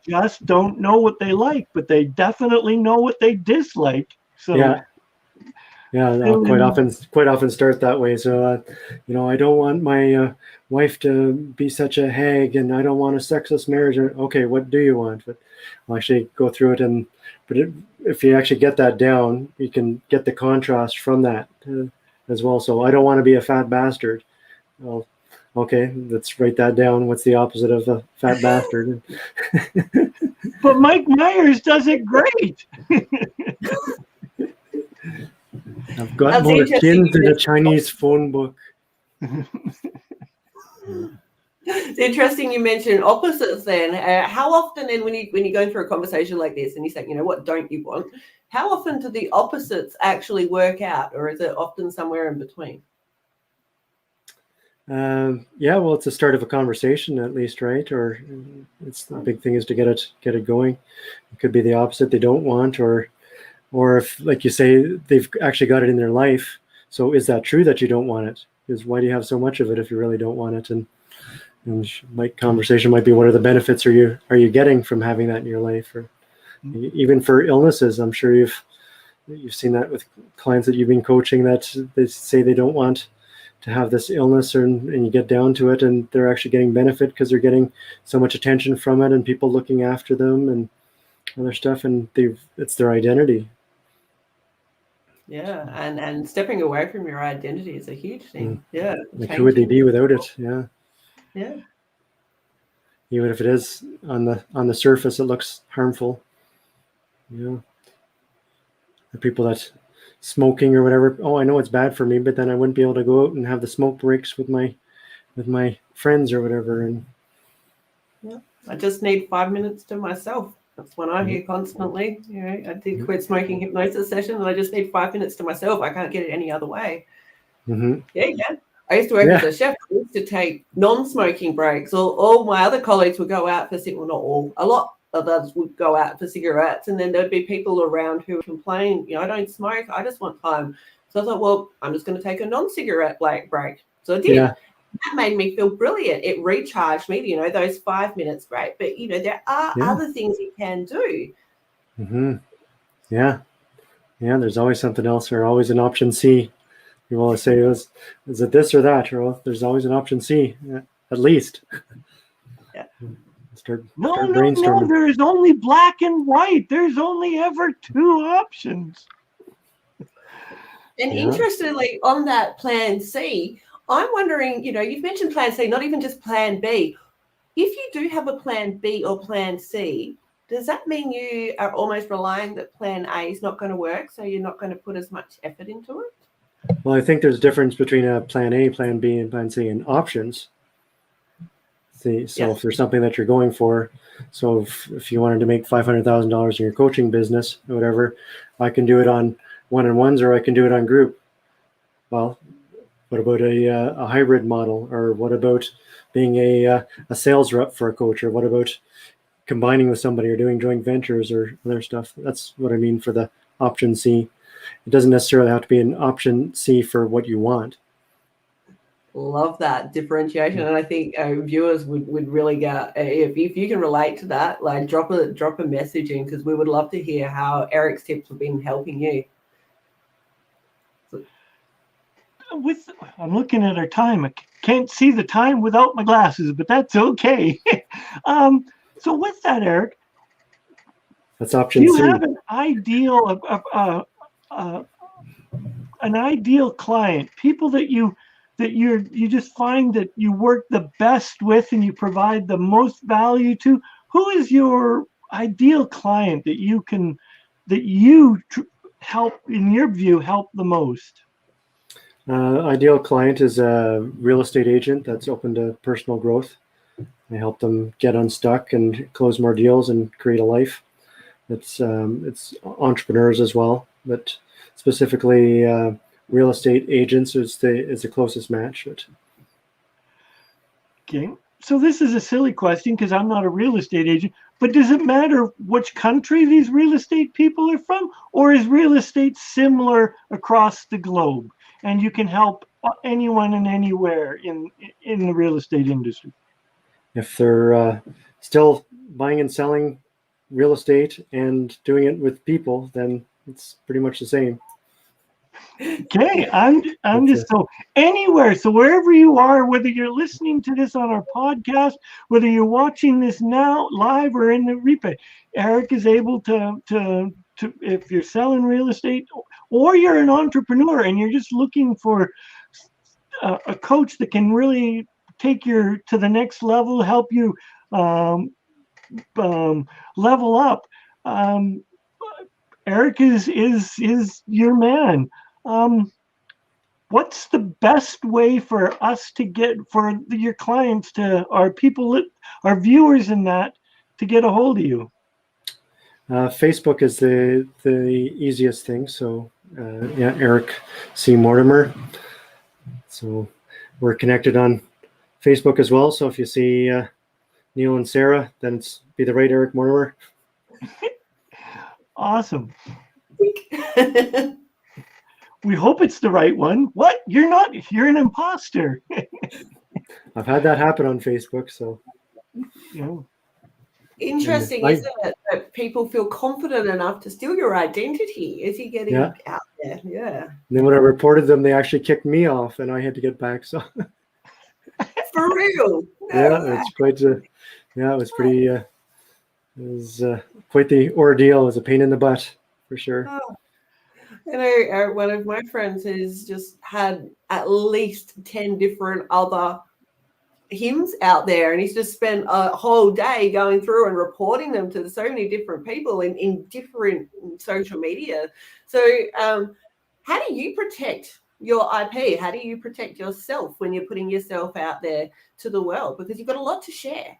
just don't know what they like, but they definitely know what they dislike. So I'll quite often start that way. So I don't want my wife to be such a hag, and I don't want a sexless marriage. Okay, what do you want? But I'll actually go through it, if you actually get that down, you can get the contrast from that as well. So I don't want to be a fat bastard. Well, okay, let's write that down. What's the opposite of a fat bastard? But Mike Myers does it great. I've got more kin than a Chinese phone book. It's interesting you mentioned opposites then. How often then when you're going through a conversation like this and you say, what don't you want? How often do the opposites actually work out, or is it often somewhere in between? Well, it's the start of a conversation at least, right? Or it's the big thing is to get it going. It could be the opposite, they don't want, or if, like you say, they've actually got it in their life. So is that true that you don't want it? Because why do you have so much of it if you really don't want it? And conversation might be, what are the benefits are you getting from having that in your life? Or even for illnesses, I'm sure you've seen that with clients that you've been coaching, that they say they don't want to have this illness, and you get down to it, and they're actually getting benefit because they're getting so much attention from it, and people looking after them and other stuff, and it's their identity. Yeah, and stepping away from your identity is a huge thing. Yeah. Like, who would they be without it? Yeah. Yeah. Even if it is on the surface, it looks harmful. Yeah. The people that smoking or whatever, I know it's bad for me, but then I wouldn't be able to go out and have the smoke breaks with my friends or whatever. And I just need 5 minutes to myself. That's what I hear constantly. I did quit smoking hypnosis session, and I just need 5 minutes to myself. I can't get it any other way. Yeah. I used to work as a chef. I used to take non-smoking breaks. All my other colleagues would go out for not all, a lot of others would go out for cigarettes, and then there'd be people around who would complain, I don't smoke, I just want time. So I thought, well, I'm just going to take a non-cigarette break. So I did. Yeah. That made me feel brilliant. It recharged me, those 5 minutes, great. But, there are other things you can do. Yeah, there's always something else, or always an option C. You want to say, is it this or that? Or there's always an option C, at least. Yeah. Start No, brainstorming. There's only black and white. There's only ever two options. And interestingly, on that plan C, I'm wondering, you've mentioned plan C, not even just plan B. If you do have a plan B or plan C, does that mean you are almost relying that plan A is not going to work, so you're not going to put as much effort into it? Well, I think there's a difference between a plan A, plan B, and plan C, and options. See, so Yes. if there's something that you're going for, so if you wanted to make $500,000 in your coaching business or whatever, I can do it on one-on-ones or I can do it on group. Well, what about a hybrid model, or what about being a sales rep for a coach, or what about combining with somebody or doing joint ventures or other stuff? That's what I mean for the option C. It doesn't necessarily have to be an option C for what you want. Love that differentiation, and I think viewers would really get, if you can relate to that, like drop a message in, because we would love to hear how Eric's tips have been helping you. I'm looking at our time. I can't see the time without my glasses, but that's okay. So with that, Eric, That's option do you C. have an ideal client, people that you just find that you work the best with and you provide the most value to? Who is your ideal client that you help, in your view, help the most? Ideal client is a real estate agent that's open to personal growth. I help them get unstuck and close more deals and create a life. It's entrepreneurs as well, but specifically real estate agents is the closest match. Okay, so this is a silly question because I'm not a real estate agent, but does it matter which country these real estate people are from, or is real estate similar across the globe and you can help anyone and anywhere in the real estate industry? If they're still buying and selling real estate and doing it with people, then it's pretty much the same. Okay, I'm just so anywhere. So wherever you are, whether you're listening to this on our podcast, whether you're watching this now live or in the replay, Eric is able to if you're selling real estate or you're an entrepreneur and you're just looking for a coach that can really take you to the next level, help you level up. Eric is your man. What's the best way for us to get, for your clients, to our people, our viewers in that, to get a hold of you? Facebook is the easiest thing. So yeah, Eric C. Mortimer. So we're connected on Facebook as well. So if you see Neil and Sarah, then it's be the right Eric Mortimer. Awesome. We hope it's the right one. What? You're not? You're an imposter. I've had that happen on Facebook. So Yeah. Interesting, isn't it, that people feel confident enough to steal your identity as you getting out there? Yeah. And then when I reported them, they actually kicked me off, and I had to get back. So For real? yeah, it's quite. It was pretty. It was quite the ordeal. It was a pain in the butt for sure. Oh. You know, one of my friends has just had at least 10 different other hymns out there, and he's just spent a whole day going through and reporting them to so many different people in different social media. So how do you protect your IP? How do you protect yourself when you're putting yourself out there to the world? Because you've got a lot to share.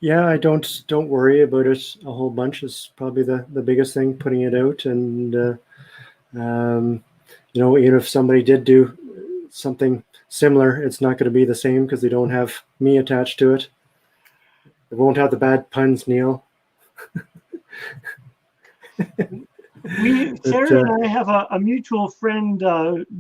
Yeah, I don't worry about it a whole bunch. Is probably the biggest thing, putting it out. And you know, even if somebody did do something similar, it's not going to be the same because they don't have me attached to it. They won't have the bad puns, Neil. Sarah and I have a mutual friend,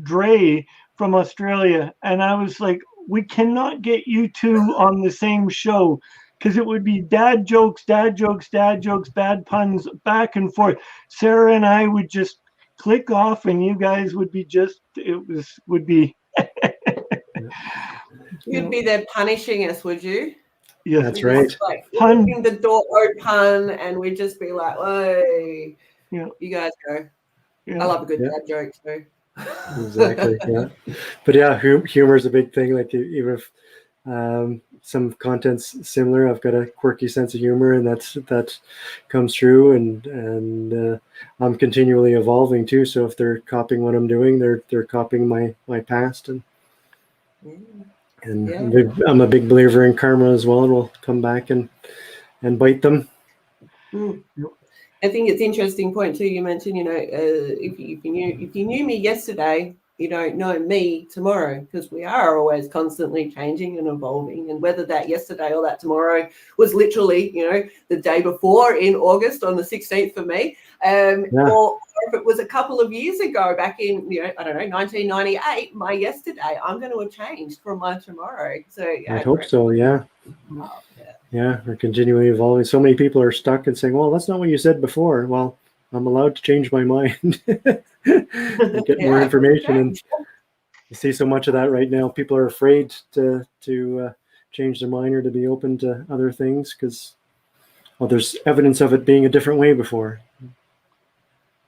Dre from Australia, and I was like, we cannot get you two on the same show because it would be dad jokes, bad puns, back and forth. Sarah and I would just click off, and you guys would be just, would be. You'd be there punishing us, would you? Yes, that's right. Like flipping the door open, and we'd just be like, "Hey, yeah, you guys go." Yeah. I love a good dad joke too. Exactly. Yeah, but yeah, humor is a big thing. Like even if some content's similar. I've got a quirky sense of humor, and that comes through. And I'm continually evolving too. So if they're copying what I'm doing, they're copying my past. And I'm a big believer in karma as well. It will come back and bite them. I think it's an interesting point too. You mentioned, if you knew me yesterday, you don't know me tomorrow, because we are always constantly changing and evolving. And whether that yesterday or that tomorrow was literally, the day before in August on the 16th for me, or if it was a couple of years ago back in, 1998, my yesterday, I'm going to have changed from my tomorrow. So I hope so. Yeah. Yeah, we're continually evolving. So many people are stuck and saying, well, that's not what you said before. Well, I'm allowed to change my mind and get more information. And you see so much of that right now. People are afraid to change their mind or to be open to other things because, well, there's evidence of it being a different way before.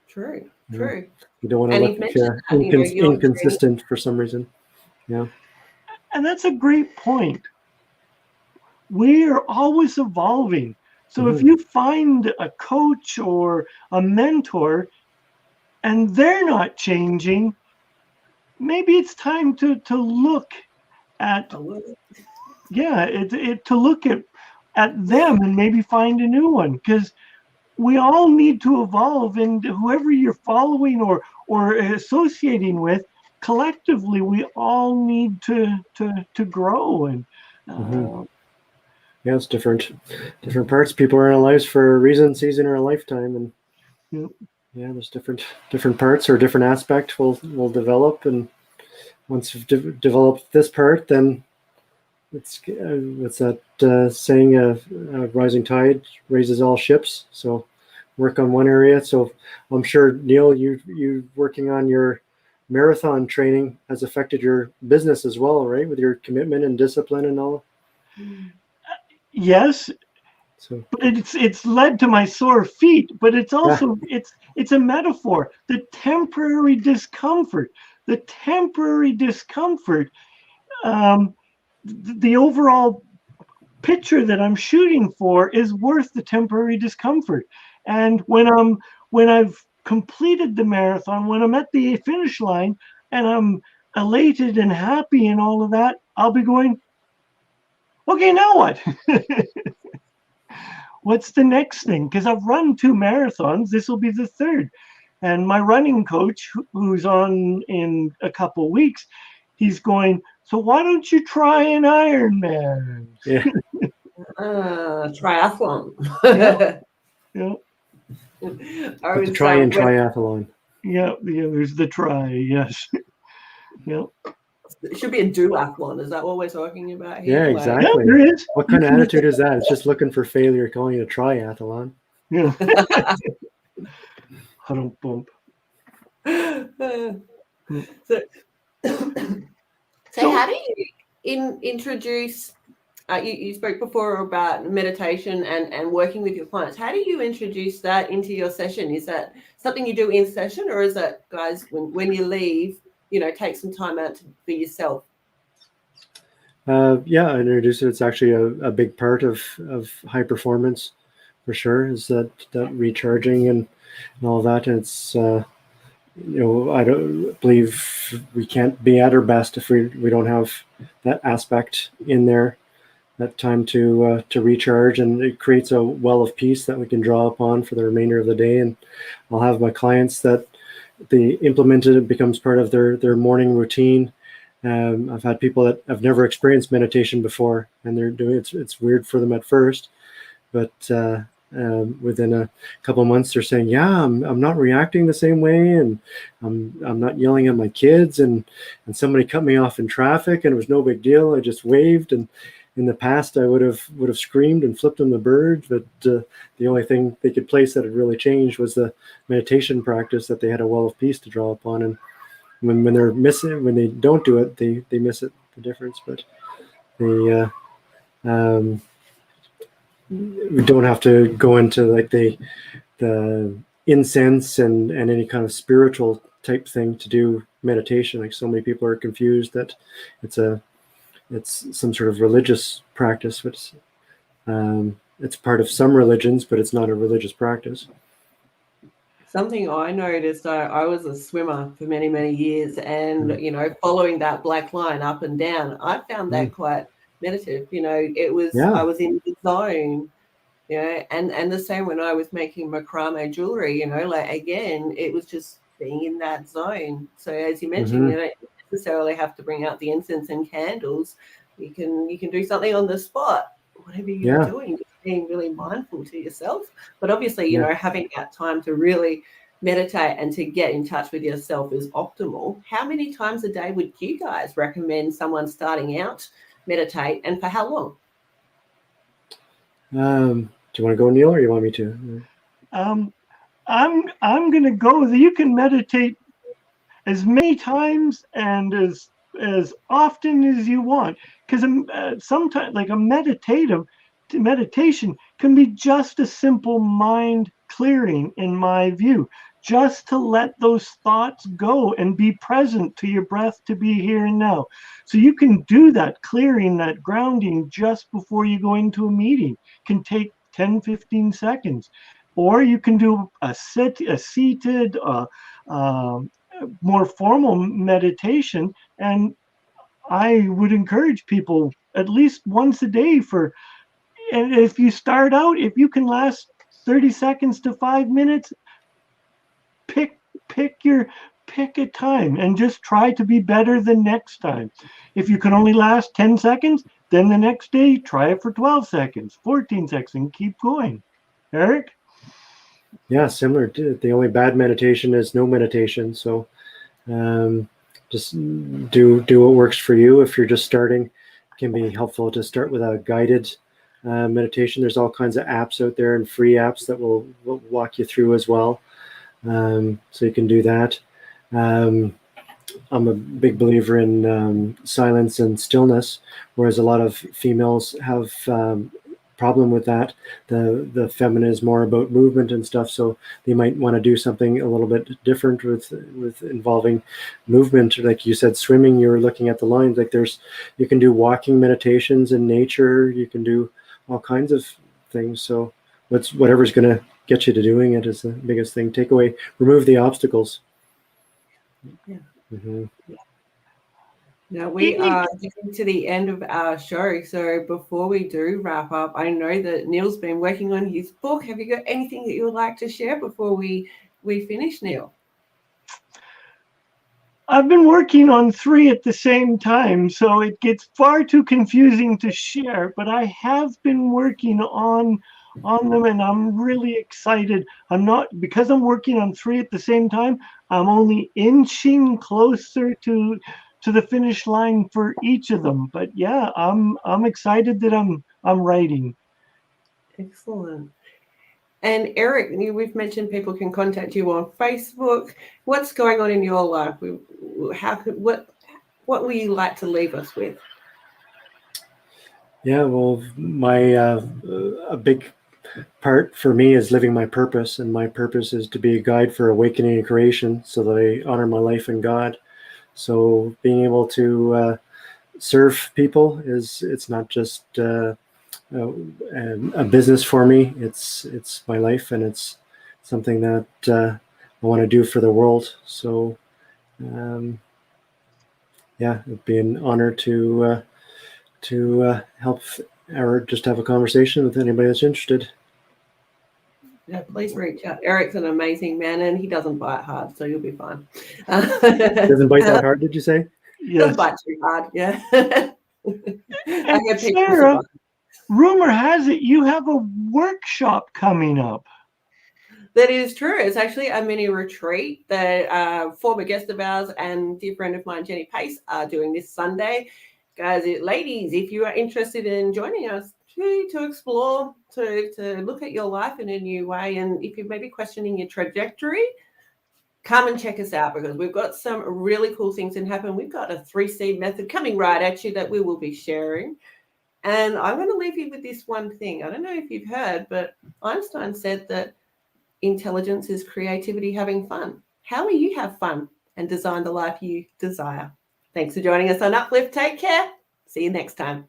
True. You don't want to look inconsistent for some reason. Yeah. And that's a great point. We are always evolving. So if you find a coach or a mentor and they're not changing, maybe it's time to look at to look at them and maybe find a new one, because we all need to evolve, and whoever you're following or associating with, collectively we all need to grow. And yeah, it's different parts. People are in our lives for a reason, season, or a lifetime, and there's different parts or different aspects will develop. And once you've developed this part, then it's what's that saying? A rising tide raises all ships. So work on one area. So I'm sure, Neil, you working on your marathon training has affected your business as well, right? With your commitment and discipline and all. Yes, but it's led to my sore feet. But it's also it's a metaphor. The temporary discomfort, the overall picture that I'm shooting for is worth the temporary discomfort. And when I've completed the marathon, when I'm at the finish line and I'm elated and happy and all of that, I'll be going, okay, now what? What's the next thing? Because I've run 2 marathons. This will be the 3rd. And my running coach, who's on in a couple of weeks, he's going, so why don't you try an Ironman? Yeah. Triathlon. Yeah. Triathlon. Yeah, there's the try, yes. Yeah. It should be a duathlon. Is that what we're talking about here? Yeah, exactly. Yeah, there is. What kind of attitude is that? It's just looking for failure, calling it a triathlon. Yeah. I don't bump. So how do you introduce, you spoke before about meditation and working with your clients. How do you introduce that into your session? Is that something you do in session, or is that, guys, when you leave, take some time out for yourself? I introduce it. It's actually a big part of high performance, for sure, is that recharging and all that. And it's I don't believe we can't be at our best if we don't have that aspect in there, that time to recharge, and it creates a well of peace that we can draw upon for the remainder of the day. And I'll have my clients that they implemented it, becomes part of their morning routine. I've had people that have never experienced meditation before, and they're doing it. It's weird for them at first, but within a couple of months, they're saying, "Yeah, I'm not reacting the same way, and I'm not yelling at my kids, and somebody cut me off in traffic, and it was no big deal. I just waved, and in the past, I would have screamed and flipped them the bird, but the only thing they could place that had really changed was the meditation practice, that they had a well of peace to draw upon. And when they're missing, when they don't do it, they miss it, the difference. But we don't have to go into like the incense and any kind of spiritual type thing to do meditation. Like, so many people are confused that it's a it's some sort of religious practice, which it's part of some religions, but it's not a religious practice. Something I noticed, I was a swimmer for many, many years, and, following that black line up and down, I found that quite meditative. I was in the zone, and the same when I was making macrame jewelry, again, it was just being in that zone. So as you mentioned, you don't necessarily have to bring out the incense and candles. You can do something on the spot, whatever you're doing, just being really mindful to yourself. But obviously, having that time to really meditate and to get in touch with yourself is optimal. How many times a day would you guys recommend someone starting out meditate, and for how long? Do you want to go, Neil, or you want me to? I'm going to go. You can meditate as many times and as often as you want, because sometimes, like meditation can be just a simple mind clearing, in my view, just to let those thoughts go and be present to your breath, to be here and now. So you can do that clearing, that grounding, just before you go into a meeting. It can take 10-15 seconds, or you can do a seated more formal meditation. And I would encourage people at least once a day and if you start out, if you can last 30 seconds to 5 minutes, pick a time and just try to be better the next time. If you can only last 10 seconds, then the next day try it for 12 seconds, 14 seconds, and keep going. Eric? Yeah, similar. The only bad meditation is no meditation. So just do what works for you. If you're just starting, it can be helpful to start with a guided meditation. There's all kinds of apps out there, and free apps that will walk you through as well. So you can do that. I'm a big believer in silence and stillness, whereas a lot of females have problem with that. The feminine is more about movement and stuff, so they might want to do something a little bit different with involving movement. Like you said, swimming, you're looking at the lines. Like you can do walking meditations in nature. You can do all kinds of things. So whatever's going to get you to doing it is the biggest thing. Remove the obstacles. Yeah. Mm-hmm. Now we are getting to the end of our show. So before we do wrap up, I know that Neil's been working on his book. Have you got anything that you would like to share before we finish, Neil? I've been working on 3 at the same time, so it gets far too confusing to share, but I have been working on them, and I'm really excited. Because I'm working on 3 at the same time, I'm only inching closer to the finish line for each of them. But yeah, I'm excited that I'm writing. Excellent. And Eric, we've mentioned people can contact you on Facebook. What's going on in your life? What will you like to leave us with? Yeah, well, my a big part for me is living my purpose, and my purpose is to be a guide for awakening and creation, so that I honor my life in God. So being able to serve people it's not just a business for me. It's my life, and it's something that I want to do for the world. So it'd be an honor to help or just have a conversation with anybody that's interested. Yeah, please reach out. Eric's an amazing man, and he doesn't bite hard, so you'll be fine. Doesn't bite that hard, did you say? Yes. Doesn't bite too hard, yeah. And Sarah, rumor has it you have a workshop coming up. That is true. It's actually a mini retreat that former guest of ours and dear friend of mine, Jenny Pace, are doing this Sunday. Guys, ladies, if you are interested in joining us to explore, to look at your life in a new way, and if you're maybe questioning your trajectory, come and check us out, because we've got some really cool things that happen. We've got a 3C method coming right at you that we will be sharing. And I'm going to leave you with this one thing. I don't know if you've heard, but Einstein said that intelligence is creativity having fun. How will you have fun and design the life you desire? Thanks for joining us on Uplift. Take care. See you next time.